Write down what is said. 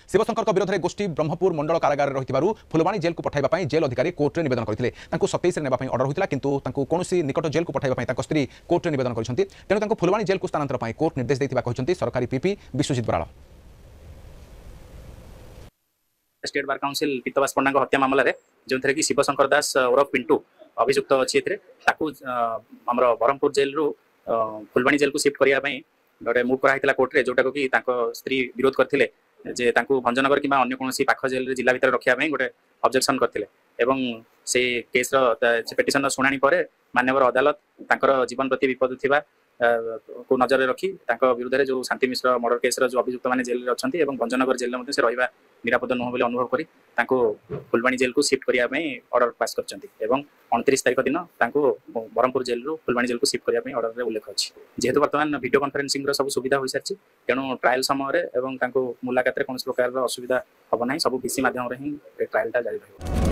शिवशंकर विरोध में गोष्ठी ब्रह्मपुर मंडल कारागार रही फुलवाणी जेल को पठाइबा जेल अधिकारी कोर्टे निवेदन करते 27 ने ऑर्डर होता किंतु कौन निकट जेल को पठाइबा स्त्री कोर्टे निवेदन करते तेणु फुलवाणी जेल को स्थानांतर कोर्ट निर्देश देता सरकारी PP Vishwajit Brar. State bar council Pitabas Panda हत्या मामलें जो थे कि शिवशंकर दास ओरफ पिंटू अभियुक्त अच्छी आम ब्रह्मपुर जेल रु फुलवाणी जेल को शिफ्ट करने गोटे मुव कराई कोर्टे जोटा कि स्त्री विरोध करते जे भंजनगर कि अन्य कौन पाख जेल जिला भितर रखापी गोटे ऑब्जेक्शन करते से केस पिटिशन शुणाणी पर माननीय अदालत तांकर जीवन प्रति विपद थिबा को नजर रखी विरुद्ध में जो शांति मिश्र मर्डर केस जो अभियुक्त मैंने जेल अच्छी भंजनगर जेल में से रहा निरापद नुह बोली अनुभव करी फुलवाणी जेल को शिफ्ट करने ऑर्डर पास कर 29 तारीख दिन ब्रह्मपुर जेल रु फुलवाणी जेल को शिफ्ट करने ऑर्डर उल्लेख अच्छी जेहेतु बर्तमान वीडियो कॉन्फ्रेंसिंग सब सुविधा हो सारी तेणु ट्रायल समय मुलाकात कौन प्रकार असुविधा हम ना सब पीसी मध्यम ही ट्रायल जारी रही।